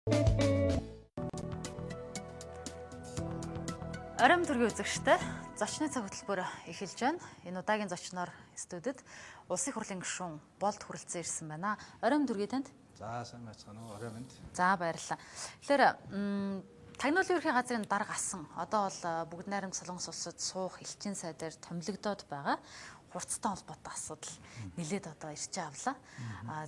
Оройн төргийн үзэгчтэй зочны цаг хөтөлбөр эхэлж байна. Энэ удаагийн зочноор студид улсын их хурлын гишүүн Л.Болд хүрэлцэн ирсэн байна. Оройн төргийн танд. За сайн байцгаана уу? Оройн. За баярлалаа. Тэгэхээр тагнуулын ерхий газрын дарга асан одоо бол бүгд найрамд Солонгос улсад суух элчин сайдаар томилогдоод байгаа. Хурцтай холбоотой асуудал нэлээд одоо ирж авлаа.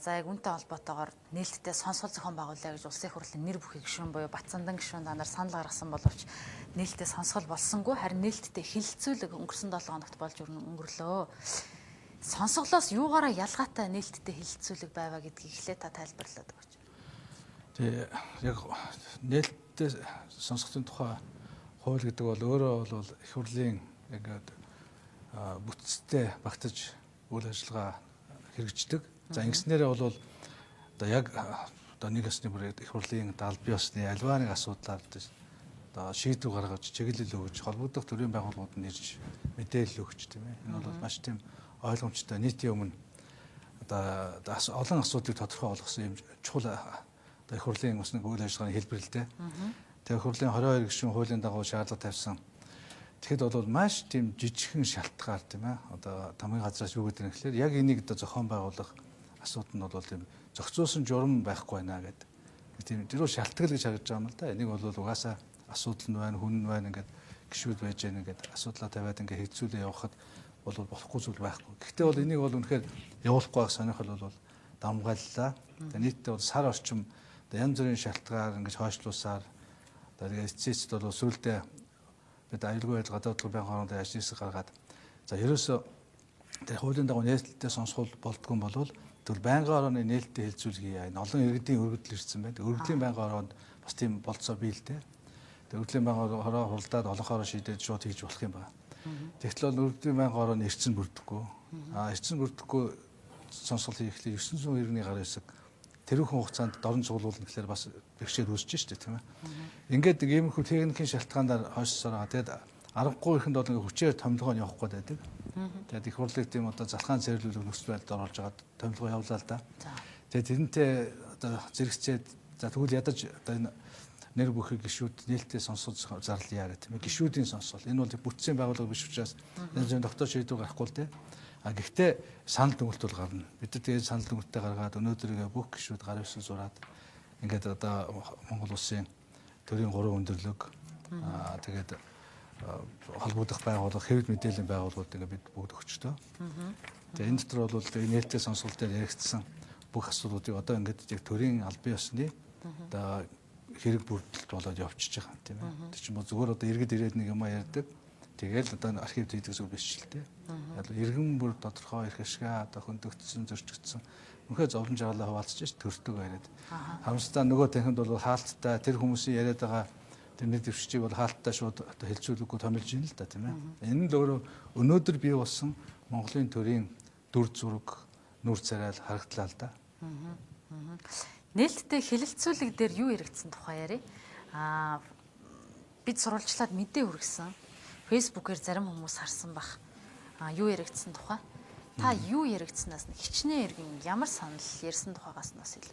За яг үнтэй холбоотойгоор нээлттэй сонсгол зохион байгуулъя гэж улсын их хурлын нэр бүхий гишүүн буюу Батцандан гишүүн данаар санал гаргасан боловч нээлттэй сонсгол болсонгүй, харин нээлттэй хилцүүлэг өнгөрсөн 7 хоногт болж өнгөрлөө. Сонсголоос юугаараа ялгаатай нээлттэй хилцүүлэг байваа гэдгийг эхлээд та тайлбарлаад өгөөч. Тэгээ яг нээлттэй сонсголын тухай хууль гэдэг бол өөрөө бол их хурлын яг бүтцтэй багтаж үйл ажиллагаа хэрэгждэг. За ингэснээрээ бол одоо яг одоо нэг ёсны бүр их хурлын албан ёсны альва нэг асуудлаар одоо шийдвэр гаргаж чиглэл өгж холбогдох төрийн байгууллагууд нь ирж мэдээлэл өгч тийм ээ. Энэ бол маш тийм ойлгомжтой нийтийн өмнө одоо олон асуудлыг тодорхой болгосон юм чухал одоо их хурлын бас нэг үйл ажиллагааны хэлбэр л дээ. Тэгээ их хурлын 22 гишүүн хуулийн дагуу шаардлага тавьсан. Тэгэхэд бол маш тийм жижигхэн шалтгаар тийм ээ. Одоо тамгын газраас юу гэдэг нь гэхээр яг энийг одоо зохион байгуулах асуудал нь бол тийм зохицуулсан журам байхгүй байна гэдэг. Тийм зөв шалтгаал гэж харагдаж байгаа юм л да. Энийг бол угаасаа асуудал нь байна, хүн нь байна ингээд гişүүд байж гэнэ ингээд асуудлаа тавиад ингээд хэвцүүлээ явахад бол болохгүй зүйл байхгүй. Гэхдээ бол энийг бол үнэхээр явуулахгүй байх сонирхол бол дамгааллаа. Тэгээ нийтдээ бол сар орчим янз бүрийн шалтгаар ингээд хойшлуусаар тэгээ эцэст бол сүүлдээ бид аюулгүй байдал гадаад банк хоорондын ажлыг гаргаад за ерөөсөө тэр хуулийн дагуу нээлттэй сонсгол болдгүй юм бол тэгвэл байнгын орооны нээлттэй хэлцүүлэг хийе. Олон иргэдийн өргөдөл ирсэн байна. Өргөдлийн байнгын ороонд бас тийм болцоо бий л дээ. Тэр өргөдлийн байнгын ороо хуралдаад олонхороо шийдээд шууд хийж болох юм байна. Тэгтэл бол өргөдлийн байнгын орооны эрчим бүрдэхгүй. Эрчим бүрдэхгүй сонсгол хийхлээр 900 иргэний гар хэсэг тэрүүхэн хугацаанд дорн цуглуулна гэхээр бас бэрхшээл үүсэж штэ тийм ээ. Ингээд иймэрхүү техникийн шалтгаанаар хойшсороо тэгээд аргагүй ихэнд бол ингээ хүчээр томилгоо нь явах гээд байдаг. Тэгээд их хурлыг тийм одоо залхаан цэвэрлүүлэх нөхцөл байдалд оруулж байгаа томилгоо явуулаа л да. Тэгээд тэрнтэй одоо зэрэгцээд за тэгвэл ядаж одоо энэ нэр бүхий гишүүд нээлттэй сонсгол зарлая гэх тийм ээ. Гишүүдийн сонсгол энэ бол бүтцийн байгууллага биш учраас энэ доктор шийдвэр гарахгүй л дээ. Гэхдээ санал дүгнэлт бол гарна. Бид нар тэгээд санал дүгнэлтээ гаргаад өнөөдөр бүх гишүүд гар ивсэн зураад ингээд одоо Монгол улсын төрийн 3 өндөрлөг тэгээд холбогдох байгууллага, хэвлэл мэдээллийн байгууллагууд ингээд бид бүгд өгчтөө. Тэгээд энэ дотор бол нээлттэй сонсгол дээр яригдсан бүх асуудлуудыг одоо ингээд яг төрийн албан ёсны одоо хэрэг бүрдэлт болоод явчихж байгаа юм тийм ээ. Тэр чинь зүгээр одоо иргэд ирээд нэг юм ярьдаг. Тэгэл одоо архивд хийдэг зүйл биш л дээ. Иргэн бүр тодорхой их ашгаа одоо хөндөгдсөн, зөрчигдсөн үнэхээр зовлон жагалаа хуваалцаж төртөг байраад. Харамсалтай нөгөө танхимд бол хаалттай тэр хүмүүсийн яриад байгаа тэр нэг төвшчийг бол хаалттай шууд одоо хэлцүүлэггүй томилж ийн л да тийм ээ. Энэ л өөрөө өнөөдөр бий болсон Монголын төрийн дүр зураг, нүр царай харагдлаа л да. Нээлттэй хэлэлцүүлэг дээр юу яригдсан тухай яриа. Бид сурвалжлаад мэдээ хүргэсэн. Фэйсбүүкээр зарим хүмүүс харсан бах. Юу яригдсан тухай? Та юу яригдсанаас нь хичнээн иргэн ямар санал ярьсан тухайгаас нь бас хэл.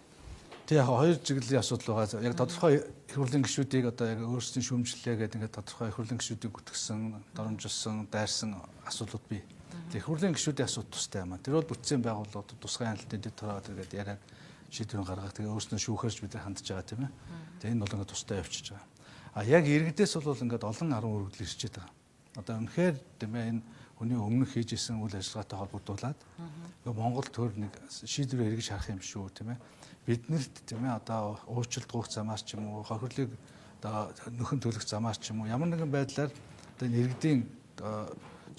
Тэг яг хоёр чиглэлийн асуудал байгаа. Яг тодорхой их хурлын гишүүдийг одоо яг өөрсдийн шүүмжлэлээ гэдэг ингээд тодорхой их хурлын гишүүдийг гүтгсэн, доромжилсан, дайрсан асуудлууд бий. Тэг их хурлын гишүүдийн асуудал тустай юм аа. Тэр бол бүтцийн байгууллагууд тусгай хяналтын дэд тараад тэгээд яриад шийдвэр гаргах. Тэгээ өөрсдөө шүүхэрч бид хандж байгаа тийм ээ. Тэг энэ бол ингээд тустай явчихж байгаа. Яг иргэдээс бол ингээд олон 10 өргөдөл ирчээд байгаа. Одоо үнэхээр тийм ээ энэ хүний өмнөх хийж исэн үйл ажиллагаатай холбогдуулаад Монгол төр нэг шийдвэр эргэж харах юм шүү тийм ээ. Биднэрт тийм ээ одоо өөрчлөлт гуйх замаар ч юм уу хохирлыг одоо нөхөн төлөх замаар ч юм уу ямар нэгэн байдлаар одоо иргэдийн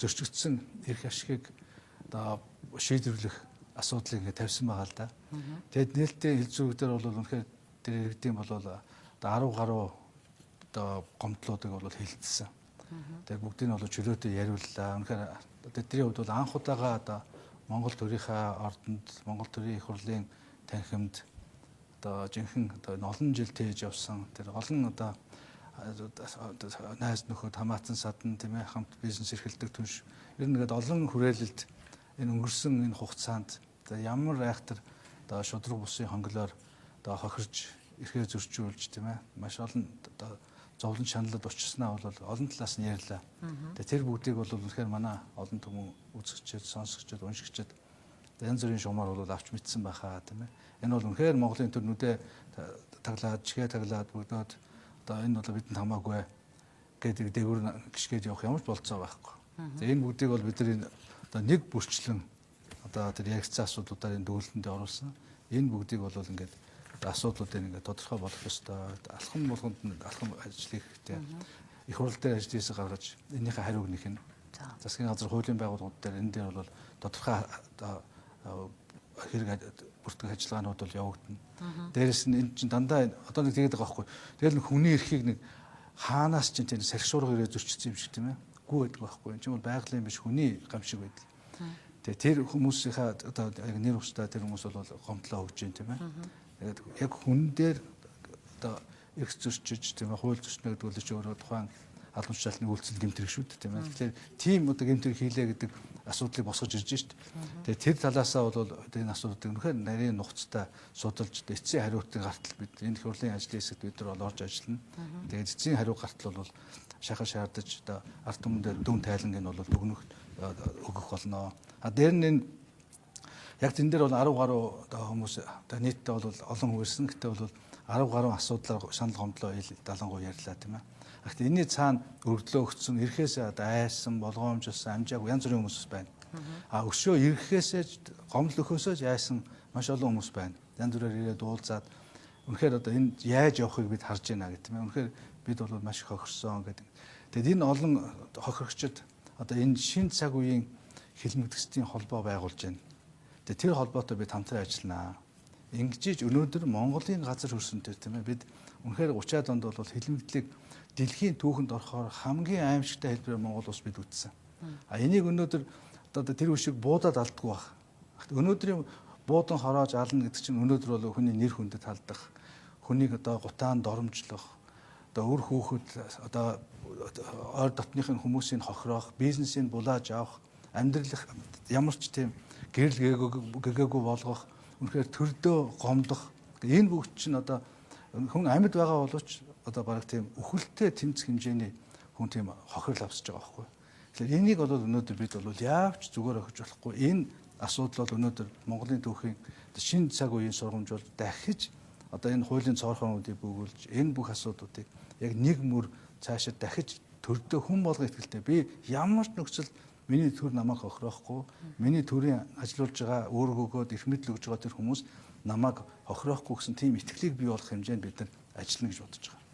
зөрчигдсөн эрх ашигыг одоо шийдвэрлэх асуудлыг ингэ тавьсан байгаа л да. Тэгэд нээлттэй хэлцүүлэгдэр бол үнэхээр тэр иргэдийн бол одоо 10 гаруй одоо гомдлуудыг бол хилцсэн. Тэгээд бүгдийг нь бол чөлөөтэй яриуллаа. Үнэхээр тэдний хувьд бол анх удаага одоо Монгол төрийнхаа ордонд Монгол төрийн их хурлын танхимд одоо жинхэнэ одоо олон жил тээж явсан тэр олон одоо найз нөхөд хамаатан садан тийм ээ хамт бизнес эрхэлдэг түнш ер нь ингээд олон хүрээлэлд энэ өнгөрсөн энэ хугацаанд одоо ямар айхтар одоо шудраг бусын хонглоор одоо хохирж ихээр зөрчүүлж тийм ээ маш олон одоо зовлон шаналд очснаа бол олон талаас нь ярьлаа. Тэгээ тэр бүгдийг бол үнэхээр манай олон түмэн үзэгчид, сонсогчид, уншигчид янз бүрийн шугамар бол авч мэдсэн байхаа тийм ээ. Энэ бол үнэхээр Монголын төр нүдэ таглаад, чихээ таглаад бүгдөөд одоо энэ бол бидэнд хамаагүй гэдэг дээгүүр гიშгээд явах ямар ч болцоо байхгүй. Тэгээ энэ бүгдийг бол бидний одоо нэг бүрчлэн одоо тэр ярилцсан асуудлуудаар энэ дүүлэндээ оруулсан. Энэ бүгдийг бол ингээд асуудлуудыг ингээд тодорхой болгох ёстой. Алхам болгонд нь алхам ажил хэрэгтэй. Их хурл дээр ажлыйсаа гаргаж энийхээ хариуг нэх нь. Засгийн газар хуулийн байгууллагууд дээр энэ дээр бол тодорхой хэрэг бүртгэх ажиллагаанууд бол явагдана. Дээрээс нь энэ чинь дандаа одоо нэг тэгээд байгаа байхгүй. Тэгэл нэг хүний эрхийг нэг хаанаас ч тийм салхишуурга ирээ зөрчсөн юм шиг тийм ээ. Гүү байдаг байхгүй. Энэ чинь бол байгалийн биш хүний гам шиг байдаг. Тэгээ тэр хүмүүсийнхаа одоо яг нэр устдаа тэр хүмүүс бол гомдлоо өгж юм тийм ээ. Тэгээд яг хүн дээр одоо эрх зөрчиж тийм ээ хууль зөрчнө гэдэг бол ч өөрөө тухайн албан тушаалны үйлчлэл гэмтэрэг шүү дээ тийм ээ. Тэгэхээр тийм одоо гэмтэрэг хийлээ гэдэг асуудлыг босгож ирж шít. Тэгээд тэр талаасаа бол энэ асуудлыг үнэхээр нарийн нухацтай судалж эцсийн хариултын гартал бид энэ их хурлын ажлын хэсэгт бид нар бол орж ажиллана. Тэгээд эцсийн хариу гартал бол шахаж шаардаж одоо ард түмэнд дүн тайланг нь бол дүгнөх өгөх болно. А дээр нь энэ яг тэн дээр бол 10 гаруй одоо хүмүүс одоо нийтдээ бол олон хүн ирсэн. Гэтэ бол 10 гаруй асуудлаар шанал гомдлоо далангуй ярьлаа тийм ээ. Гэхдээ энэний цаана өргөдлөө өгсөн ирэхээсээ одоо айсан, болгоомжсон, амжаагүй янз бүрийн хүмүүс байна. А өшөө ирэхээсээ гомдол өгөхөөсөө айсан маш олон хүмүүс байна. Янз бүрээр ирээд уулзаад үнэхээр одоо энэ яаж явахыг бид харж байна гэх тийм ээ. Үнэхээр бид бол маш их хохирсон гэдэг. Тэгэд энэ олон хохирогчид одоо энэ шин цаг үеийн хэлмэгдэхсдийн холбоо байгуулж байна. Тэгээ тэр холбоотой бид хамтран ажилланаа. Ингэж өнөөдөр Монголын газар хөрсөнтэй тийм ээ бид үнэхээр 30-аад онд бол хэлмэгдлийг дэлхийн түүхэнд орохоор хамгийн аимшигтай хэлбэрээр Монгол улс бид үтсэн. А энийг өнөөдөр одоо тэр үшиг буудаад алдгүй баг. Өнөөдрийн буудан хороож ална гэдэг чинь өнөөдөр бол хүний нэр хүндэд халдах, хүнийг одоо гутаанд доромжлох, одоо үр хүүхэд одоо ойр дотныхын хүмүүсийг хохироох, бизнесийг булааж авах, амьдралах ямар ч тийм гэрэл гэгээгүй болгох, үнэхээр төрдөө гомдох. Энэ бүгд чинь одоо хүн амьд байгаа боловч одоо бараг тийм үхэлтэй тэмцэх хэмжээний хүн тийм хохирол авсаж байгаа байхгүй. Тэгэхээр энийг бол өнөөдөр бид бол яавч зүгээр өгч болохгүй. Энэ асуудал бол өнөөдөр Монголын түүхийн шинэ цаг үеийн сургамж бол дахиж одоо энэ хуулийн цоорхон үүдийг бөгүүлж энэ бүх асуудлуудыг яг нэг мөр цаашаа дахиж төрдөө хүн болгох итгэлтэй би ямар ч нөхцөлд миний төр намайг хохироохгүй, миний төрийн ажиллуулж байгаа өөргөөгөөд их мэдл өгж байгаа тэр хүмүүс намайг хохироохгүй гэсэн тийм итгэлийг бий болох хэмжээнд бид нар ажиллана гэж бодож байгаа.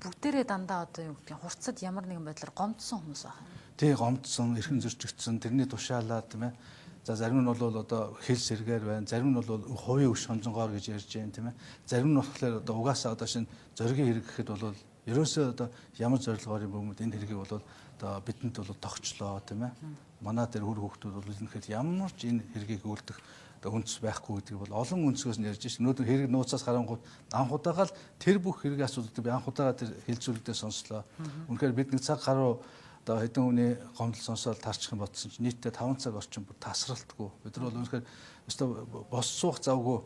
Бүгдээрээ дандаа одоо юу гэдгийг хурцад ямар нэгэн байдлаар гомдсон хүмүүс байна. Тий гомдсон, эрхэн зөрчигдсөн, тэрний тушаалаад тийм ээ. За зарим нь бол одоо хэл сэргээр байна, зарим нь бол хувийн өш хонжонгоор гэж ярьж байна тийм ээ. Зарим нь болохоор одоо угаасаа одоо шинэ зоригийн хэрэг гэхэд бол ерөөсөө одоо ямар зорилгоор юм бөмбөд энэ хэргийг бол одоо бидэнд бол тогтчлоо тийм ээ. Манай дээр хөр хүүхдүүд бол үнэхээр ямар ч энэ хэргийг үйлдэх үндэс байхгүй гэдгийг бол олон үндэсгөөс нь ярьж шээ. Өнөөдөр хэрэг нууцаас харангууд анх удаага л тэр бүх хэрэг асуудлуудыг би анх удаага тэр хэлцүүлэгдээ сонслоо. Үнэхээр бид нэг цаг гаруй одоо хэдэн хүний гомдол сонсоод тарчих юм бодсон чинь нийтдээ 5 цаг орчим бүр тасралтгүй. Бид нар бол үнэхээр өстой бос суух завгүй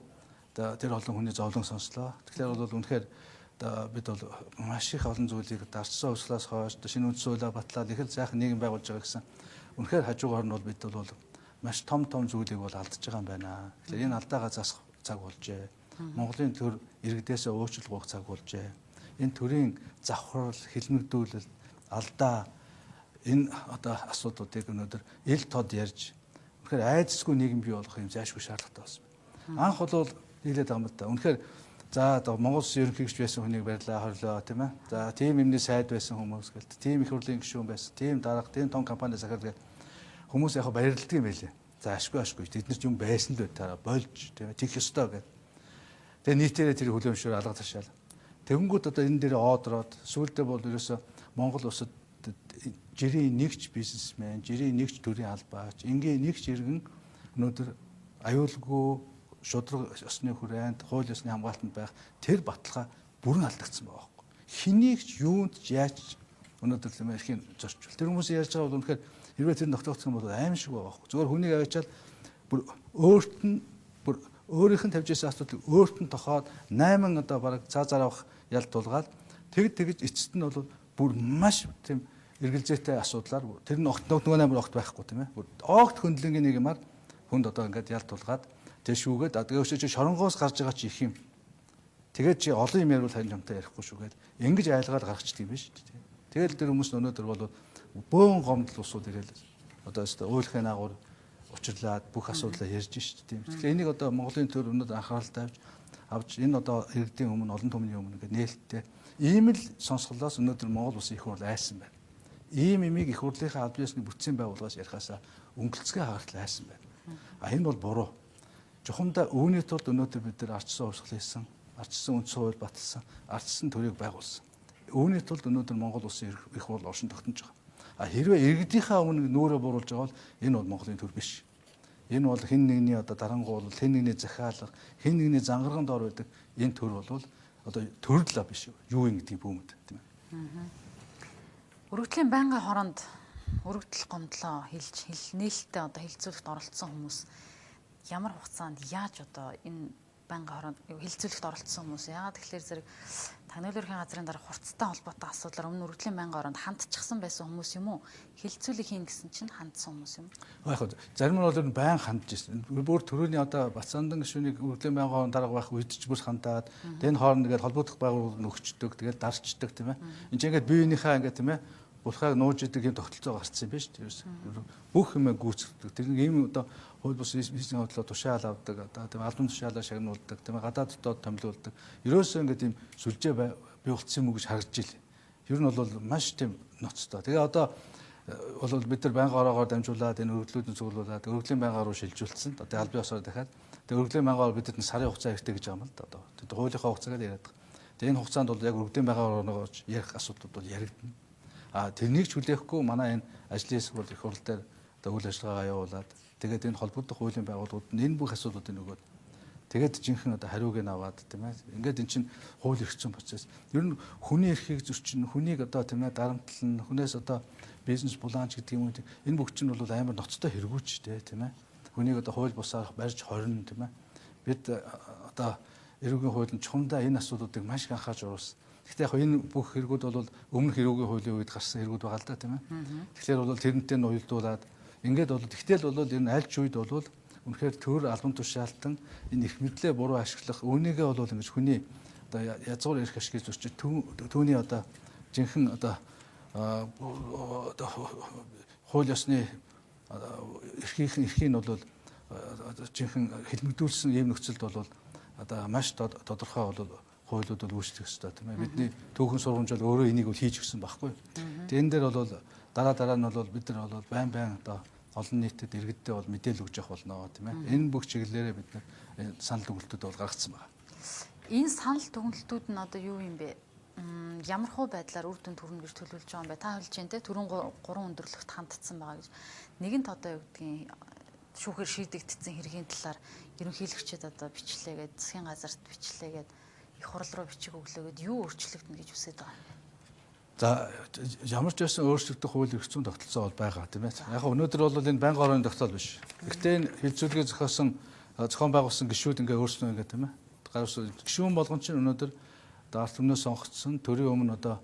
тэр олон хүний зовлон сонслоо. Тэгэхээр бол үнэхээр бид бол маш их олон зүйлийг дарцсан услаас хойш шинэ үндэс хуулиа батлаад их л сайхан нийгэм байгуулж байгаа гэсэн. Үнэхээр хажуугаар нь бол бид бол маш том зүйлийг бол алдаж байгаа юм байна. Тэгэхээр энэ алдаагаа засах цаг болжээ. Монголын төр иргэдээсээ өөрчлөлт гуйх цаг болжээ. Энэ төрийн завхрал, хэлмэгдүүлэлт, алдаа энэ одоо асуудлуудыг өнөөдөр ил тод ярьж үнэхээр айдасгүй нийгэм бий болох юм зайлшгүй шаардлагатай байна. Анх бол нийлээд байгаа юм да. Үнэхээр за одоо Монгол Улсын ерөнхийлөгч байсан хүнийг барьлаа, хорлоо тийм ээ. За тийм юмний сайд байсан хүмүүс гэлт, тийм их хурлын гишүүн байсан, тийм дарга, тийм том компани захирал гэл хүмүүс яг баярлдаг юм байлээ. За ашгүй тэд нар ч юм байсан л байтаараа болж тийм ээ. Тих ёстой гэдэг. Тэгээ нийтээрээ тэр хөлөмшөөр алга ташаал. Тэгэнгүүт одоо энэ дээр оодроод сүүлдээ бол ерөөсө Монгол улсад жирийн нэгч бизнесмен, жирийн нэгч төрийн албаач, ингийн нэгч иргэн өнөөдөр аюулгүй шудраг ёсны хүрээнд, хууль ёсны хамгаалтанд байх тэр баталгаа бүрэн алдагдсан байгаа байхгүй. Хэнийг ч юунд ч яаж өнөөдөр тийм эрхийн зорчвол. Тэр хүмүүс ярьж байгаа бол үнэхээр хэрвээ тэр ногтогдсон бол аим шиг байгаа байхгүй. Зөвхөн хүнийг аваачаал бүр өөрт нь бүр өөрийнх нь тавьж ирсэн асуудлыг өөрт нь тохоод 8 одоо бараг цаазаар авах ялт тулгаад тэгж эцэст нь бол бүр маш тийм эргэлзээтэй асуудлаар тэр нь нөгөө 8 огт байхгүй тийм ээ. Огт хөндлөнгийн нэг юмар хүнд одоо ингээд ялт тулгаад тэг шүүгээд тэгээ өшөөж шоронгоос гарч байгаа чи их юм. Тэгээд чи олон юм ярил харин юмтай ярихгүй шүүгээд ингэж айлгаад гаргачихдаг юм биш үү. Тэгэл тэр хүмүүс өнөөдөр бол бөөн гомдол усууд ирэл одоо УИХ-ын агуур учирлаад бүх асуудлаа ярьж шүү дээ. Тэгэхээр энийг одоо Монголын төр өнөөдөр анхааралтай авч энэ одоо иргэдийн өмнө олон түмний өмнө ингээд нээлттэй ийм л сонсголоос өнөөдөр Монгол улсын их хурл айсан байна. Ийм имийг их хурлынхаа аль биесний бүтцийн байгууллагаас ярихаасаа өнгөлцгөө хагартал айсан байна. Энэ бол буруу. Жухамдаа үүний тулд өнөөдөр бид нар ардчсан урсгал хийсэн, ардчсан үндсэн хууль баталсан, ардчсан төрийг байгуулсан. Үүний тулд өнөөдөр Монгол улсын их хурл оршин тогтнож байгаа. Хэрвээ иргэдийнхаа өмнө нүүрээ буруулж байгаа бол энэ бол Монголын төр биш. Энэ бол хэн нэгний одоо дарангуул, хэн нэгний захиалга, хэн нэгний зангарган дор байдаг энэ төр бол одоо төрөл биш юу юм гэдгийг бүүмэд тийм ээ. Өргөдлийн байнгын хоронд өргөдөл гомдлоо хэлж нээлттэй одоо хилцүүлэгт оролцсон хүмүүс ямар хугацаанд яаж одоо энэ байнгын хоронд хилцүүлэгт оролцсон хүмүүс яагаад тэгэхээр зэрэг танилуурхийн газрын дараа хурцтай холбоотой асуудлаар өмнө өргөдлийн байнгын хоронд хандчихсан байсан хүмүүс юм уу? Хилцүүлэг хийн гэсэн чинь хандсан хүмүүс юм. Яг зарим нь бол байн хандж ирсэн. Бүр төрөний одоо Бацаандан гишүүнийг өргөдлийн байнгын хоронд дарга байх үед ч бүр хандаад энэ хооронд ингээд холбогдох байгууллага нөхчдөг, тэгээд дарчдаг тийм ээ. Энд чинь ингээд биеийнхээ ингээд тийм ээ бурхайг нууж идэг юм тогтолцоо гарцсан юм биш үү? Бүх юм гүйцэтгэдэг. Тэр нэг юм одоо хууль бус бизнесийн хөдөлгөөн тушаал авдаг, одоо тийм албан тушаалаа шагнуулдаг, тийм гадаад дотоод томилуулдаг. Ерөөсөө ингээд тийм сүлжээ бий болцсон юм уу гэж харагдж ил. Ер нь бол маш тийм ноцтой. Тэгээ одоо бол бид нар байнгын ороогоор дамжуулаад энэ өргөдлүүдийн цуглуулад өргөдлийн байнгын ороо шилжүүлсэн. Одоо албан ёсоор дахиад тэгээ өргөдлийн байнгын ороо бидэд сарын хугацаа хэрэгтэй гэж байгаа юм л да. Одоо тэр хуулийнхаа хугацаагаар яриад байгаа. Тэгээ энэ хугацаанд бол яг өргөдлийн байнгын ороогоор ярих асуудлууд бол яригдана. Тэрнийг ч хүлээхгүй манай энэ ажлын хэсэг бол их хурл дээр одоо үйл ажиллагаагаа явуулаад тэгээд энэ холбогдох хуулийн байгууллагууд энэ бүх асуудлуудыг нөгөөд тэгээд жинхэнэ одоо хариуг нь аваад тийм ээ. Ингээд эн чинь хууль эрх зүйн процесс. Ер нь хүний эрхийг зөрчил, хүнийг одоо тийм ээ дарамтлан, хүнээс одоо бизнес булаанч гэдэг юм уу. Энэ бүх чинь бол амар ноцтой хэрэгүүч дээ тийм ээ. Хүнийг одоо хууль бусаар барьж хорно тийм ээ. Бид одоо эрүүгийн хуулийн чухамдаа энэ асуудлуудыг маш их анхаарч уурсан. Гэхдээ яг энэ бүх хэрэгүүд бол өмнөх эрүүгийн хуулийн үед гарсан хэрэгүүд байгаа л да тийм ээ. Тэгэхээр бол тэрнтэй нь уялдуулаад ингээд бол тэгтэл бол энэ аль ч үед бол үнэхээр төр албан тушаалтан энэ их мэдлээ буруу ашиглах үүнийгээ бол ингэж хүний одоо язгуур эрх ашигыг зөрчиж түүний одоо жинхэнэ одоо хууль ёсны эрхийн бол жинхэнэ хэлмэгдүүлсэн ийм нөхцөлд бол одоо маш тодорхой бол хуулиуд бол үүсгэх ёстой тийм ээ. Бидний түүхэн сургамж бол өөрөө энийг бол хийж өгсөн байхгүй. Тэгээ энэ дээр бол дараа нь бол бид нар бол байн одоо олон нийтэд иргэддээ бол мэдээлэл өгж явах болно тийм ээ. Энэ бүх чиглэлээрээ бид нар санал дүгнэлтүүд бол гаргацсан байна. Энэ санал дүгнэлтүүд нь одоо юу юм бэ? Ямар хуу байдлаар үр дүн төрнө гэж төлөвлөж байгаа юм бэ? Та хэлж дээ түрүүн 3 өндөрлөгт хандсан байгаа гэж. Нэгэнт одоо юу гэдгийг шүүхээр шийдэгдсэн хэргийн талаар ерөнхийлөгчид одоо бичлээгээд засгийн газарт бичлээгээд их хурл руу бичиг өглөөгээд юу өөрчлөгдөнө гэж үсэж байгаа юм. За ямар ч байсан өөрчлөгдөх хууль эрх зүйн тогтолцоо бол байгаа тийм ээ. Яг өнөөдөр бол энэ байнгын орооны тогтоол биш. Гэхдээ энэ хилцүүлгээ зохион байгуулсан гишүүд ингээ өөрснөө ингээ тийм ээ. Гишүүн болгон чинь өнөөдөр ард түмнээс сонгогдсон төрийн өмнө одоо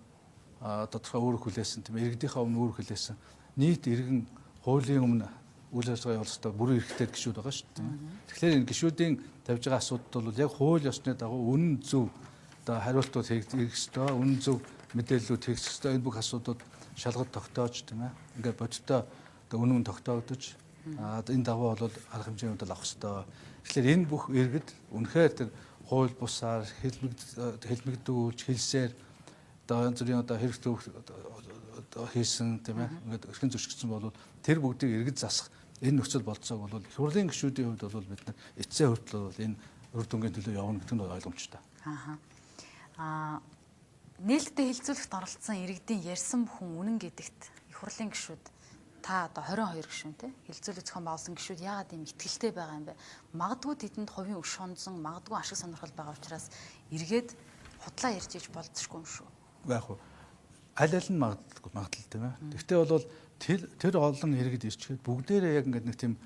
тодорхой үүрэг хүлээсэн тийм ээ. Иргэдийнхээ өмнө үүрэг хүлээсэн нийт иргэн хуулийн өмнө үйл ажиллагаа явуулах ёстой бүрэн эрхтэй гишүүд байгаа шүү дээ. Тэгэхээр энэ гишүүдийн тавьж байгаа асуудал бол яг хууль ёсны дагуу үнэн зөв одоо хариултууд хийх ёстой, үнэн зөв мэдээллүүд хийх ёстой. Энэ бүх асуудлууд шалгаж тогтоож тийм ээ. Ингээд бодиттой одоо үнэн тогтоогдож энэ дагуу бол арга хэмжээнүүд авах ёстой. Тэгэхээр энэ бүх иргэд үнэхээр тэр хууль бусаар хэлмэгдүүлж хэлсээр одоо янз бүрийн одоо хэрэгт хийсэн тийм ээ. Ингээд эрхэн зөрчигдсөн бол тэр бүгдийг иргэд засах энэ нөхцөл болцоог бол их хурлын гишүүдийн хувьд бол бид нар эцсийн хүртэл бол энэ үр дүнгийн төлөө явна гэдэг нь ойлгомжтой. Нээлттэй хилцүүлэгт оролцсон иргэдийн ярьсан бүхэн үнэн гэдэгт их хурлын гишүүд та одоо 22 гишүүн те хилцүүлэг зохион байгуулсан гишүүд яагаад ийм ихтгэлтэй байгаа юм бэ? Магадгүй тэдэнд хувийн өш хонзон, магадгүй ашиг сонирхол байгаа учраас эргээд худлаа ярьж иж болцсохгүй юм шүү. Яг уу аль нь магадлал тийм ээ. Гэхдээ бол тэр олон иргэд ирчгээд бүгдээрээ яг ингээд нэг тийм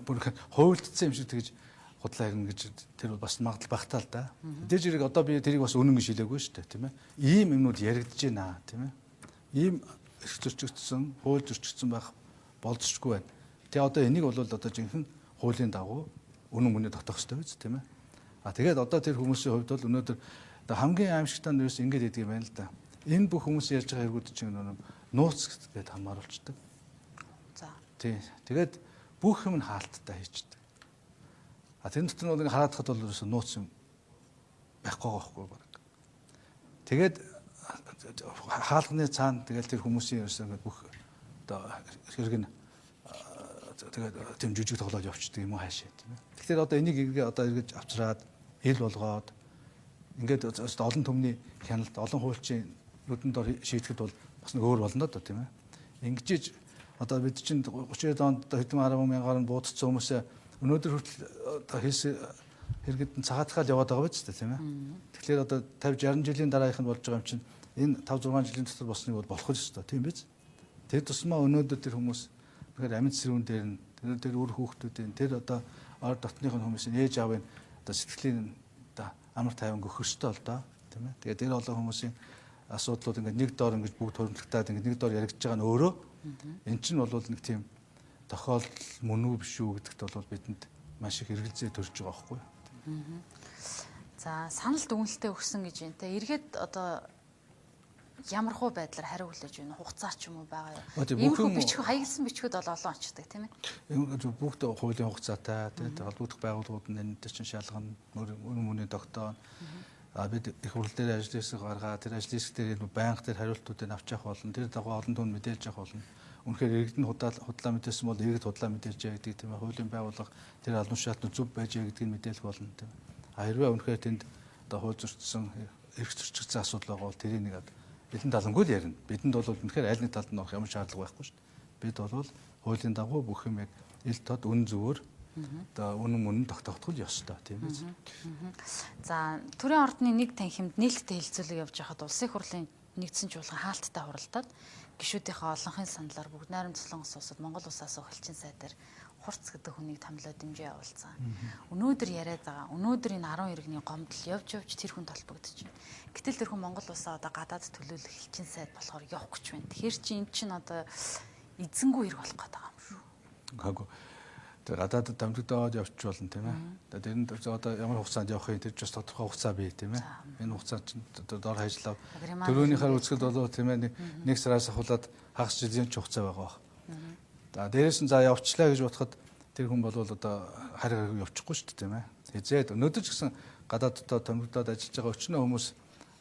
бүр хуульдсан юм шиг тэгж худлаа ирнэ гэж тэр бол бас магадлал багтаа л да. Мэдээж хэрэг одоо би тэрийг бас үнэн гэж хэлээгүй шүү дээ, тийм ээ. Ийм юмнууд яригдж байна, тийм ээ. Ийм эрх зөрчигдсөн, хууль зөрчигдсөн байх болзошгүй байна. Тэгээ одоо энийг бол одоо жинхэнэ хуулийн дагуу үнэн мөнөд тогтоох хэрэгтэй биз, тийм ээ. Тэгээд одоо тэр хүмүүсийн хувьд бол өнөөдөр хамгийн аимшигтай нь юус ингэж идэг юм байна л да. Энэ бүх хүмүүс ярьж байгаа хэрэгүүд чинь нууц гэдэгт хамааруулцдаг. За. Тий. Тэгээд бүх юм нь хаалттай хийчдэг. Тэр дотор нь хараад хад бол нууц юм байхгүй байхгүй баг. Тэгээд хаалганы цаана тэгэл тэр хүмүүсийн ерөөсөө бүх одоо хэрэг нь тэгээд тийм жижиг тоглоод явчихдаг юм уу хаашаа тийм ээ. Тэгэхээр одоо энийг эргэж авчраад хэл болгоод ингээд олон түмний хяналт олон хуульчийн нүдэн дор шийдэхэд бол бас нэг өөр болно доо тийм ээ. Ингэж одоо бид чинь 30-аад онд хэдэн 10 мянгаар нь буудцсан хүмүүсээ өнөөдөр хүртэл одоо хийсэн хэрэгэд нь цагаатгаал яваад байгаа биз дээ тийм ээ. Тэгэхээр одоо 50 60 жилийн дараах нь болж байгаа юм чинь энэ 5 6 жилийн дотор болсныг бол болох ёстой тийм биз. Тэр тусмаа өнөөдөр тэр хүмүүс тэгэхээр амьд сэрүүн дээр нь тэр үр хүүхдүүдийн тэр одоо ор дотныхын хүмүүсийн ээж аавын одоо сэтгэлийн одоо амар тайван өгөх ёстой л доо тийм ээ. Тэгээд тэр олон хүмүүсийн асуудлууд ингээд нэг доор ингэж бүгд хуримтлагдаад ингээд нэг доор яригдж байгаа нь өөрөө эн чинь бол нэг тийм тохиолдол мөн үү биш үү гэдэгт бол бидэнд маш их эргэлзээ төрж байгаа байхгүй. За санал дүгнэлтээ өгсөн гэж юм те. Эргээд одоо ямар хуу байдлаар хариу хүлээж байна хугацаа ч юм уу байгаа юу? Иймэрхүү бичиг хаягдсан бичгүүд бол олон очдог тийм ээ. Бүгд хуулийн хугацаатай тэгээд холбогдох байгууллагууд нь энэ чинь шалгана үнэн мөний тогтооно. Бид их хурл дээр ажил хэсэг гаргаад тэр ажил хэсэг дээр байнга тэр хариултуудыг авч явах болно. Тэр дагуу олон түн мэдээлж явах болно. Үнэхээр иргэд нь худлаа мэдээсэн бол иргэд худлаа мэдээлж яа гэдэг тийм ээ. Хуулийн байгууллага тэр албан шаардлагын зөв байж яа гэдгийг мэдээлэх болно тийм ээ. Хэрвээ үнэхээр тэнд одоо хууль зөрчсөн эрх зөрчигдсэн асуудал байгаа бол тэрийг нэг бэлэн талангүй л ярина. Бидэнд бол үнэхээр аль нэг талд нь орох ямар шаардлага байхгүй шүү дээ. Бид бол хуулийн дагуу бүх юм яг ил тод үн зөвөр одоо үнэн мөн тогтоогдох ёстой тийм биз. За төрийн ордны нэг танхимд нээлттэй хэлцүүлэг явж байхад улсын хурлын нэгдсэн чуулган хаалттай хуралдаад гишүүдийнхээ олонхын саналаар бүгд найрамд Солонгос улсад Монгол улсаас ухилчин сайдаар хурц гэдэг хүнийг томилоод дэмжээ явуулсан. Өнөөдөр яриад байгаа. Өнөөдөр энэ 10 иргэний гомдол явж тэр хүн толбогдож байна. Гэтэл тэр хүн Монгол улсаа одоо гадаад төлөөлөх хэлчин сайд болохоор явах гэж байна. Тэгэхээр чи эн чинь одоо эзэнгүй хэрэг болох гэдэг юм шүү. Гаагүй. Тэр гадаад дамжигдаад явчих болно тийм ээ. Тэгээд тэр одоо ямар хугацаанд явахыг тэр ч бас тодорхой хугацаа бий тийм ээ. Энэ хугацаанд чинь дор хаяжлаа. Төрөөнийхөө үзэхэд болоо тийм ээ нэг сараас ахуулаад хагас жилийн ч хугацаа байгаа баг. За дээрээс нь за явчлаа гэж бодоход тэр хүн бол одоо хариг явчихгүй шүү дээ тийм ээ. Хизээд өнөөдөр ч гэсэн гадаад одоо томигдоод ажиллаж байгаа өчнөө хүмүүс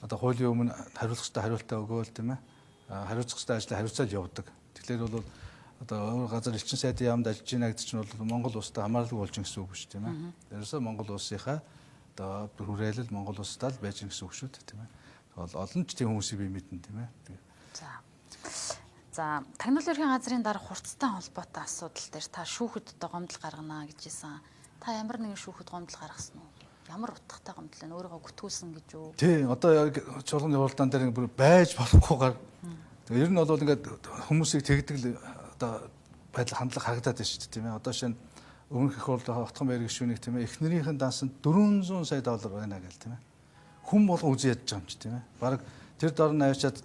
одоо хуулийн өмнө хариулах хэрэгтэй хариултаа өгөөл тийм ээ. Хариуцах хэрэгтэй ажлаа хариуцаад явдаг. Тэгэхээр бол одоо өөр газар элчин сайдын яамд ажиллаж байна гэдэг чинь бол Монгол улстай хамааралгүй болж байгаа гэсэн үг шүү тийм ээ. Ерөөсөө Монгол улсынхаа одоо хүрээлэл Монгол улстай л байж байгаа гэсэн үг шүү тийм ээ. Тэгвэл олон ч тийм хүмүүсийг би мэднэ тийм ээ. За Тагнуулын ерхийн газрын дараа хурцтай холбоотой асуудал дээр та шүүхэд одоо гомдол гаргана гэж хэлсэн. Та ямар нэгэн шүүхэд гомдол гаргасан уу? Ямар утгатай гомдол вэ? Өөрийгөө гүтгүүлсэн гэж үү? Тий, одоо яг чуулганы уралдаан дээр бүр байж болохгүйгээр ер нь бол ингээд хүмүүсийг тэгдэг одоо байдал хандлага харагдаад байна шүү дээ тийм ээ. Одоо шинэ өмнөх их хурлын хотхон байр гишүүнийг тийм ээ эхнэрийнхэн дансанд 400 сая доллар байна гэл тийм ээ. Хүн болго үзэн ядж байгаа юм чи тийм ээ. Бараг тэр дор нь авчиад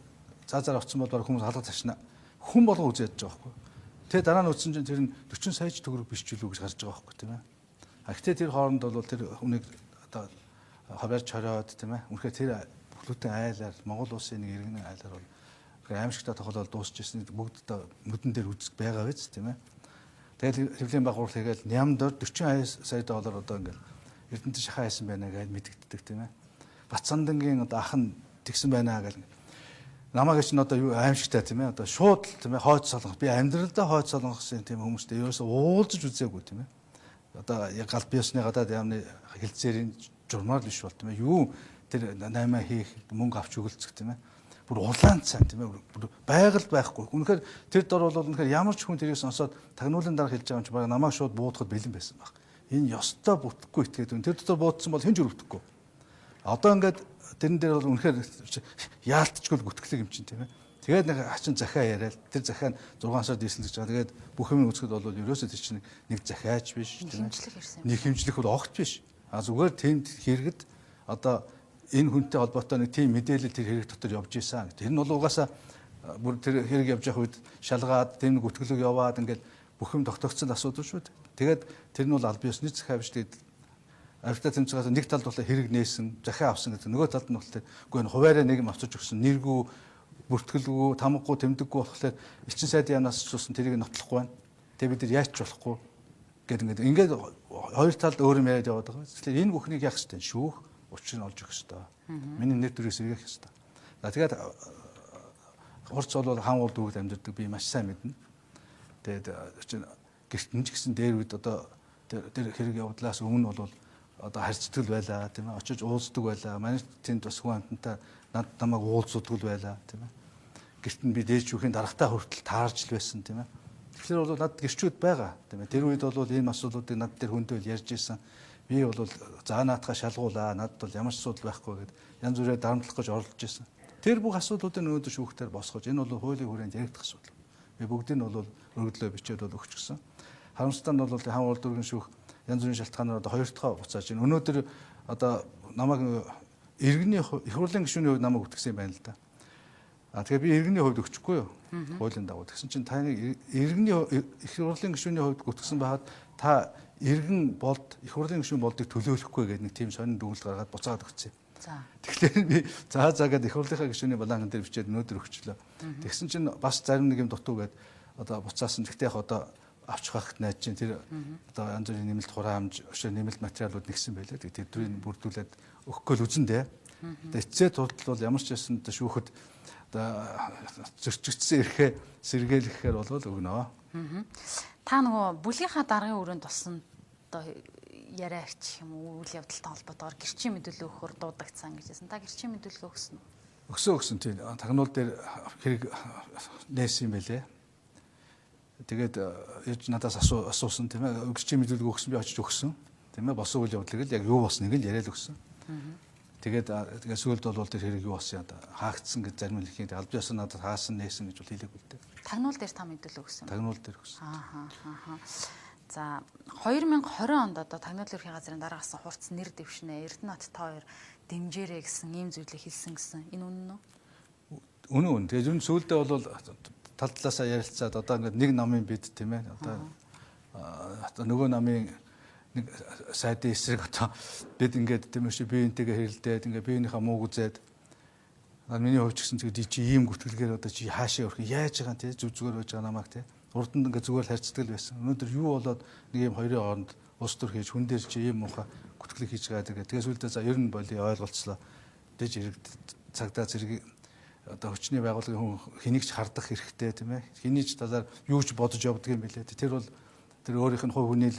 цаазаар авцсан бол бараг хүмүүс халга ташна. Хүн болго үзэн ядж байгаа байхгүй. Тэгээ дараа нь үзсэн чинь тэр нь 40 сая ч төгрөг биш ч үлээ гэж гарч байгаа байхгүй тийм ээ. Гэхдээ тэр хооронд бол тэр хүнийг одоо хаваарч хориод тийм ээ. Үнэхээр тэр бүхлүүдийн айлаар Монгол улсын нэг иргэн айлаар бол аимшигтай тохиолдол дуусчихсан бүгд одоо нүдэн дээр үзэх байгаа биз тийм ээ. Тэгэл хэвлэлийн баг хурал хийгээл нямдор 40 сая доллар одоо ингээл Эрдэнэт шахаа хийсэн байна гэж мэдэгддэг тийм ээ. Бацандангийн одоо ах нь тэгсэн байна гэл намайг чинь одоо юу аимшигтай тийм ээ. Одоо шууд тийм ээ хойц солонгос би амьдралдаа хойц солонгосын тийм хүмүүстэй ерөөсөө уулзаж үзээгүй тийм ээ. Одоо яг гал биосны гадаад яамны хэлцээрийн журмаар биш бол тийм ээ. Юу тэр 8 хийх мөнгө авч өгөлцөх тийм ээ. Бүр улаан цай тийм ээ. Бүр байгальд байхгүй. Үнэхээр тэр дор бол үнэхээр ямар ч хүн тэрийг сонсоод Тагнуулын дараа хэлж байгаа юм чи баг намайг шууд буудахад бэлэн байсан баг. Энэ ёстой бүтэхгүй итгээд тэр дотор буудсан бол хэн ч өрөвдөхгүй. Одоо ингээд тэрэн дээр бол үнэхээр яалтчгүй гүтгэлэг юм чинь тийм ээ. Тэгээд нэг хачин захиа яриад тэр захиа нь 6 сар дийсэн гэж байгаа. Тэгээд бүх юм үзэхэд бол ерөөсөө тэр чинь нэг захиач биш тийм ээ. Нэг хэмжлэх бол огт биш. А зүгээр тэнд хэрэгэд одоо энэ хүнтэй холбоотой нэг тийм мэдээлэл тэр хэрэг дотор явж ийсэн. Тэр нь бол угаасаа бүр тэр хэрэг явж явах үед шалгаад тэр нэг үтгэлэг яваад ингээд бүх юм тогтогдсон асуудал шүү дээ. Тэгээд тэр нь бол аль биесний захиа биш. Тэгээд авиртаа тэмцээс нэг талд бол хэрэг нээсэн, захиа авсан гэдэг. Нөгөө талд нь бол үгүй хуваараа нэг юм авчиж өгсөн. Нэргүй, бүртгэлгүй, тамгагүй, тэмдэггүй болохоор элчин сайдын янаас цусан тэрийг нотлохгүй байна. Тэгээд бид нар яач болохгүй гэдэг ингээд хоёр талд өөр юм яриад яваад байгаа. Тэгэхээр энэ бүхнийг яах ёстой шүүх, учрыг нь олж өгөх ёстой. Миний нэр төрөөс эргэх ёстой. За тэгээд хурц бол хаан уул дүүгд амьдэрдэг би маш сайн мэднэ. Тэгээд гэрт нь ч гэсэн дээр үед одоо тэр хэрэг явуулаас өмнө бол одоо харьцдаг байлаа тийм ээ. Очиж уулздаг байлаа. Манай тэнд бас хүн амтантай намайг уулздаг байлаа тийм ээ. Гэрт нь би дээж юухийн дарагтаа хүртэл таарж л байсан тийм ээ. Тэгэхээр бол над гэрчүүд байгаа тийм ээ. Тэр үед бол энэ асуудлуудыг над тэр хүндэл ярьж исэн. Би бол заа наатахаа шалгуулаа. Надад бол ямар ч асуудал байхгүй гэд янз бүрээр дарамтлах гэж оролдож исэн. Тэр бүх асуудлуудыг өнөөдөр шүүхтээр босгож энэ бол хуулийн хүрээнд яригдах асуудал. Би бүгдийг нь бол өргөдлөө бичээд бол өгч гисэн. Харамсалтай нь бол хаан уул дүүргийн шүүх янз бүрийн шалтгаанаар одоо 2 дахь буцааж байна. Өнөөдөр одоо намайг иргэний их хурлын гишүүний хувьд намайг үтгэсэн юм байна л да. Тэгэхээр би иргэний хувьд өгчихгүй юу? Хуулийн дагуу. Тэгсэн чинь таны иргэний их хурлын гишүүний хувьд үтгсэн байхад та иргэн болд их хурлын гишүүн болдыг төлөөлөхгүй гэдэг нэг тийм сонин дүгнэлт гаргаад буцаад өгсөн. За. Тэгэхээр би заагаад их хурлынхаа гишүүний баланган дээр бичээд өнөөдөр өгчлөө. Тэгсэн чинь бас зарим нэг юм дутуу гээд одоо буцаасан. Гэхдээ яг одоо авчих байхад найж чинь тэр одоо янз бүрийн нэмэлт хураамж, нэмэлт материалууд нэгсэн байлаа. Тэр төрийн бүрдүүлээд өгөхгүй л үзэн дээ. Тэгээд эцсээ туртал бол ямар ч байсан шүүхэд одоо зөрчигдсөн эрхээ сэргийлэхээр бол өгнө. Та нөгөө бүлийнхаа даргын өрөөнд болсон одоо яриа арч юм уу үйл явдалтай холбоотойгоор гэрчийн мэдүүлэл өгөхөөр дуудагдсан гэжсэн. Та гэрчийн мэдүүлэл өгсөн үү? Өгсөн тийм. Тагнуул дээр хэрэг нээсэн юм байлээ. Тэгээд ээж надаас асуусан тийм ээ. Гэрчийн мэдүүлэг өгсөн би очиж өгсөн. Тийм ээ. Босон үйл явдлыг л яг юу болсныг л яриад өгсөн. Тэгээд сүүлд бол тэр хэрэг юу болсон яа хаагдсан гэж зарим хэлхийн аль биесээ надад хаасан нээсэн гэж бол хэлээгүй л дээ. Тагнуул дээр та мэдүүлэл өгсөн. Тагнуул дээр өгсөн. За 2020 онд одоо Тагнуулын ерөнхий газрын дараа гасан хурц нэр дэвшнэ. Эрдэнэт та хоёр дэмжээрэй гэсэн ийм зүйлийг хэлсэн гэсэн. Энэ үнэн үү? Үнэн. Тэгээд юу сүүлдээ бол тал талаасаа ярилцаад одоо ингээд нэг намын бид тийм ээ. Одоо нөгөө намын нэг сайдын эсрэг одоо бид ингээд тийм үү биеинтэйгээ хэрэлдээд ингээд биенийхээ мууг үзээд миний хувьд ч гэсэн чи ийм гүтгэлгээр одоо чи хаашаа өрх яаж байгаа тийм зүг зүгээр байж байгаа намайг тийм урданд ингээд зүгээр л харьцдаг л байсан. Өнөөдөр юу болоод нэг юм хоёрын хооронд ус төр хийж хүн дээр чи ийм муухай гүтгэлэг хийж байгаа гэдэг. Тэгээс үлдээ за ер нь боли ойлголцлоо. Дэж хэрэг цагдаа зэрэг одоо хүчний байгууллагын хүн хэнийг ч хардах хэрэгтэй тийм ээ. Хэний ч талаар юу ч бодож явдаг юм билээ. Тэр бол тэр өөрийнх нь хувь хүний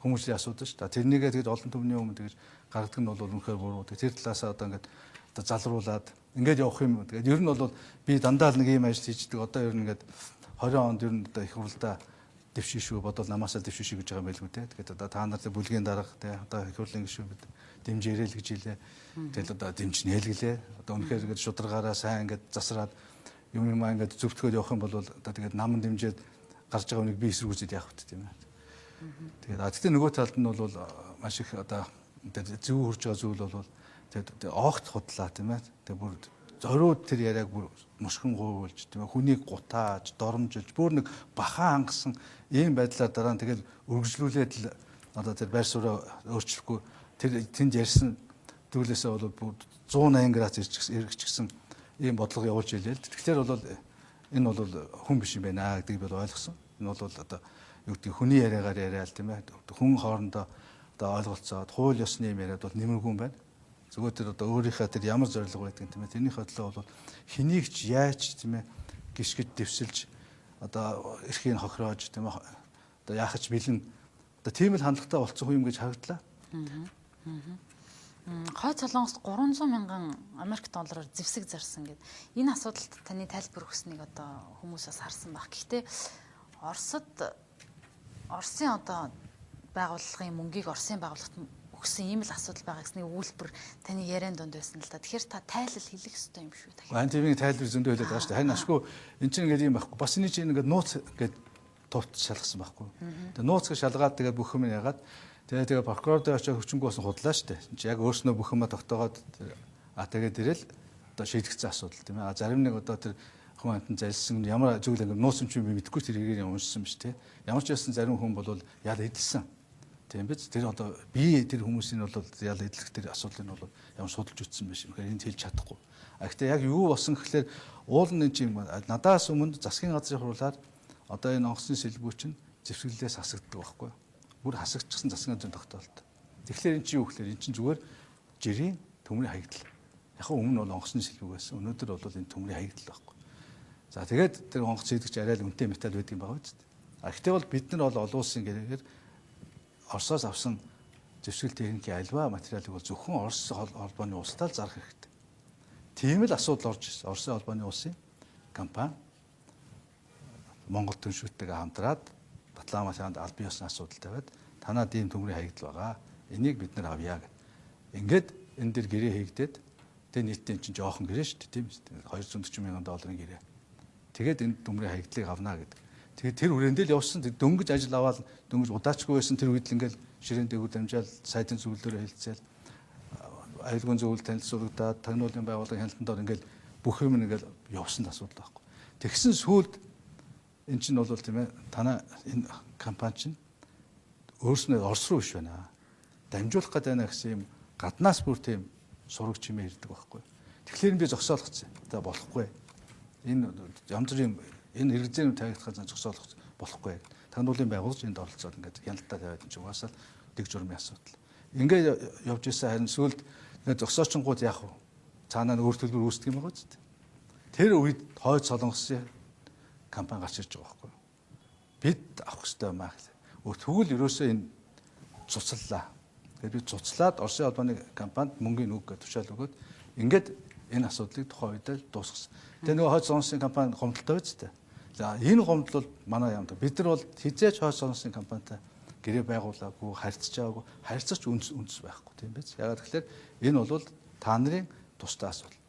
хүмүүсийн асуудал шүү дээ. Тэрнийгээ тэгж олон түмний өмнө тэгж гаргадаг нь бол үнэхээр буруу. Тэр талаасаа одоо ингээд одоо залруулад ингээд явах юм. Тэгээд ер нь бол би дандаа л нэг юм ажил хийждэг. Одоо ер нь ингээд 20 онд ер нь одоо их хурлаа дэвшин шүү бодвол намаасаа дэвшин шүү гэж байгаа юм байлгүй те. Тэгээд одоо та нар бүлгийн дарга те одоо их хурлын гишүүн бид дэмжээрэй л гэж хэлээ. Тэгэл одоо дэмж нээлгэлээ. Одоо үнэхээр ингээд шударгаараа сайн ингээд засраад юм ингээд зөвтгөөд явах юм бол одоо тэгээд наман дэмжээд гарч байгаа хүнийг би эсэргүүцэд яах вэ тийм ээ. Тэгээд гэхдээ нөгөө талд нь бол маш их одоо зөв хурж байгаа зүйл бол тэгээд огт худлаа тийм ээ. Тэгээд бүр зориуд тэр яриаг бүр мушгин гуйвуулж тийм ээ. Хүнийг гутааж, доромжилж, бүр нэг бахан хангасан ийм байдлаар дараа нь тэгэл үргэлжлүүлээд л одоо тэр байр сууриа өөрчлөхгүй тэр тэнд ярьсан зүйлээсээ бол бүр 180 градус эргэжчихсэн ийм бодлого явуулж ийлээ л. Тэгэхээр бол энэ бол хүн биш юм байна гэдгийг би ойлгосон. Энэ бол одоо юу гэдэг хүний яриагаар яриад тийм ээ. Хүн хоорондоо одоо ойлголцоод хууль ёсны юм яриад бол нэмэргүй юм байна. Зүгээр тэр одоо өөрийнхөө тэр ямар зорилго байдаг тийм ээ. Тэрний хөдлөө бол хэнийг ч яаж тийм ээ гიშгэж дэвсэлж одоо эрхийг хохироож тийм ээ. Одоо яах ч бэлэн одоо тийм л хандлагатай болцсон хүн юм гэж харагдлаа. Хойд Солонгост 300 мянган Америк доллараар зэвсэг зарсан гэдэг. Энэ асуудалд таны тайлбар өгснийг одоо хүмүүсээс харсан баг. Гэхдээ Оросын одоо байгууллагын мөнгийг Оросын байгууллагт өгсөн ийм л асуудал байгаа гэсний үйлбэр таны яриан донд байсан л да. Тэгэхээр та тайлал хэлэх ёстой юм шүү дахиад. Антивийн тайлбар зөндөө хэлээд байгаа шүү дээ. Харин ашгүй эн чинь ингээд юм байхгүй. Бас энэ чинь ингээд нууц ингээд товт шалгасан байхгүй. Тэгээ нууцыг шалгаад тэгээ бүх юм ягаад тэгээ прокурор дээр очиж хүчингүү болсон худлаа шүү дээ. Энд чинь яг өөрснөө бүх юмаа тогтоогоод тэгээд ирэл одоо шийдэгдсэн асуудал тийм ээ. Зарим нэг одоо тэр хүн амтан залсан ямар зүйл ингээд нууц юм чи би мэдэхгүй тэрийг уншсан биш тийм. Ямар ч байсан зарим хүн бол ял эдэлсэн. Тийм биз? Тэр одоо би тэр хүмүүсийн бол ял эдлэх тэр асуудлыг бол ямар судалж үтсэн биш юм. Тэгэхээр энд хэлж чадахгүй. Гэхдээ яг юу болсон гэхэлэр уул нь чинь надаас өмнө засгийн газрын хурлаар одоо энэ онгоцны сэлбүү чинь зэвсгэлээс хасагддаг байхгүй. Бүр хасагдчихсан засгийн газрын тогтоолт. Тэгэхээр эн чинь юу гэхэлэр эн чинь зүгээр жирийн төмрийн хаягдал. Яг нь өмнө бол онгоцны сэлбүү байсан. Өнөөдөр бол энэ төмрийн хаягдал байхгүй. За тэгээд тэр онгоц хийдэгч арай л үнэтэй металл байдаг юм байгаа үст. Гэхдээ бол бид нар бол олон улсын гэрээгээр Оросоос авсан зэвсгэл техникийн альва материалыг бол зөвхөн Орос холбооны улстай л зарах хэрэгтэй. Тийм л асуудал орж ирсэн. Оросын холбооны улсын компани Монгол түншүүртэйгээ хамтраад Батлан масанд аль бие усны асуудал тавиад танаад ийм төмрийн хаягдал байгаа. Энийг бид нар авъя гэх. Ингээд энэ дэр гэрээ хийгдээд тэгээ нийтдээ чинь жоохон гэрээ шүү дээ тийм үү? $240 мянган гэрээ. Тэгээд энэ төмрийн хаягдлыг авнаа гэдэг. Тэгээд тэр хүрээндээ л явсан дөнгөж ажил аваад дөнгөж удаачгүй байсан тэр үед л ингээл ширээн дээгүүр дамжаал сайдын зөвлөлөөр хэлцээл аюулгүй зөвлөл танилцуулагдаад тагнуулын байгууллагын хяналтанд ингээл бүх юм ингээл явсан асуудал байхгүй. Тэгсэн сүүлд эн чинь бол тийм ээ танаа энэ компани чинь өөрснөө Орос руу биш байна. Дамжуулах гэдэг байна гэсэн юм гаднаас бүр тийм сураг чимээ ирдэг байхгүй. Тэгэхээр би зогсоолгоцсон. За болохгүй. Энэ янз бүрийн энэ хэрэгцээний тавигдахад зогсоолох болохгүй. Тагнуулын байгууллагч энд оролцоод ингээд хяналтаа тавиад энэ угаасаа дэг журмын асуудал. Ингээд явж ирсэн харин сүүлд зогсоочингууд яах вэ? Цаанаа өөр төлбөр үүсдэг юм байгаа зү. Тэр үед хойд солонгосын компани гарч ирж байгаа байхгүй. Бид авах хэрэгтэй маа гэх. Тэгвэл ерөөсөө энэ цуцлаа. Тэгээд бид цуцлаад Оросын холбооны компанид мөнгөний үг гэж тушаал өгөөд ингээд энэ асуудлыг тухайн үед л дуусгасан. Тэгээ нөгөө хойд солонгосын компани гомдолтой биз дээ. За энэ гомдол бол манай юмд. Бид нар бол хизээч хойд солонгосын компанитай гэрээ байгуулаагүй, харьцаж байгаагүй, харьцаж үндэс байхгүй тийм биз. Ягаад гэвэл энэ бол та нарын тустай асуудал.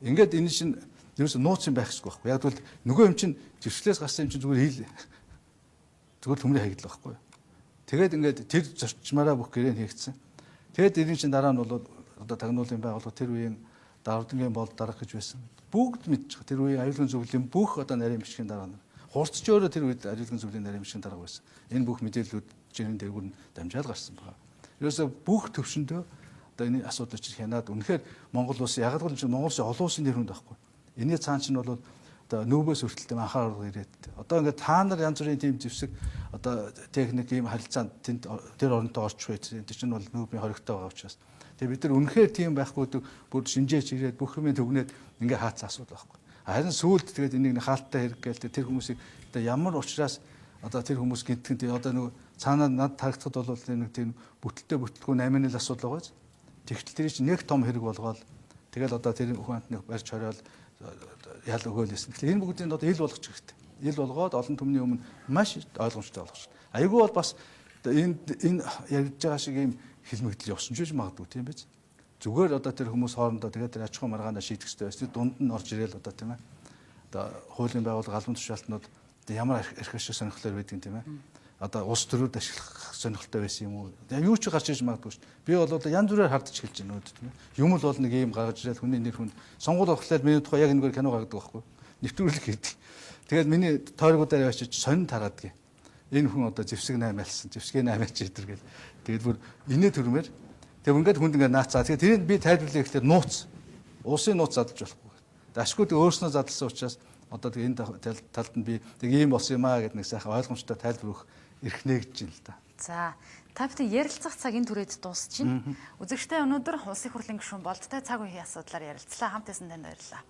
Ингээд энэ шин ерөөсөө нууц юм байх хэрэгтэй байхгүй. Яг бол нөгөө юм чинь зэвсглээс гарсан юм чинь зүгээр зүгээр төмрийн хаягдал байхгүй. Тэгээд ингээд тэр зорчмаараа бүх гэрээ хийгдсэн. Тэгээд энэ чинь дараа нь бол одоо тагнуулын байгууллага тэр үеийн Л.Болдгийн Болд дарах гэж байсан. Бүгд мэдчих. Тэр үеийн аюулгүй зөвлөлийн бүх одоо нарийн бичгийн дараа нь. Хурцч өөрөө тэр үед аюулгүй зөвлөлийн нарийн бичгийн дараа байсан. Энэ бүх мэдээллүүд жирийн дээгүүр нь дамжаал гарсан байна. Ерөөсөө бүх төвшөндөө одоо энэ асуудлыг чинь хянаад үнэхээр Монгол улс яг л чинь Монгол улсын олон улсын нэр хүнд байхгүй. Энийн цаан чинь бол одоо нүүбээс хүртэл анхаарал ирээд. Одоо ингээд та нар янз бүрийн тийм зэвсэг одоо техник ийм харилцаанд тэр оронтой орчих байж. Тэр чинь бол нүүбийн хоригтой байгаа учраас. Тэгээ бид нар үнэхээр тийм байхгүй бүр шинжээч ирээд бүх юмыг төгнөөд ингээ хаацсан асуудал байхгүй. Харин сүүлд тэгээд энийг хаалттай хэрэг гээл тэр хүмүүсийг одоо ямар учраас одоо тэр хүмүүс гинтгэн одоо нөгөө цаанаа над тарагдахад бол нэг тийм бүтэлтэй бүтлгүй 8-ны л асуудал байгаа. Тэгтэл тэр чинь нэг том хэрэг болгоод тэгэл одоо тэр хүн амтныг барьж хориол ял өгөөлсэн. Тэгэхээр энэ бүгдийг одоо ил болгочих хэрэгтэй. Ил болгоод олон түмний өмнө маш ойлгомжтой болгох шүү. Айгүй бол бас энэ ярьж байгаа шиг ийм хилмигдэл явсан ч гэж магадгүй тийм биз. Зүгээр одоо тэр хүмүүс хоорондоо тэгээд тэр аж ахуй маргаанаа шийдэх хэрэгтэй байсан. Дунд нь орж ирээл одоо тийм ээ. Одоо хуулийн байгууллага албан тушаалтнууд ямар арх ашиг сонирхлоор байдгийг тийм ээ. Одоо улс төрүүд ашиглах сонирхолтой байсан юм уу? Юу ч гарч иж магадгүй шүү. Би бол одоо янз бүрээр хардж эхэлж байна өөд тийм ээ. Юм л бол нэг юм гаргаж ирээд хүний нэр хүнд сонгуул авахлаар миний тухай яг энэгээр кино гаргадаг байхгүй. Нэвтрүүлэг хийдэг. Тэгээд миний тойргуудаар очиж сонин тараадаг. Энэ хүн одоо зэвсэг 8 альсан, зэвсгээ 8 ч идэр гэл. Тэгээд бүр инээ төрмөр. Тэгээд ингээд хүнд ингээд наацаа. Тэгээд тэрийг би тайлбарлая гэхэлэр нууц. Улсын нууц задлж болохгүй. Тэгээд ашгууд өөрснөө задлсан учраас одоо тэгээд энэ талд нь би тэг ийм болсон юм аа гэдэг нэг сайхан ойлгомжтой тайлбар өгөх эрхнээ гэж байна л да. За, та бүхэн ярилцах цаг энэ түрээд дуусчихна. Үзэгчдээ өнөөдөр улсын хурлын гишүүн Болдтой цаг үеийн асуудлаар ярилцлаа. Хамт байсан танд баярлалаа.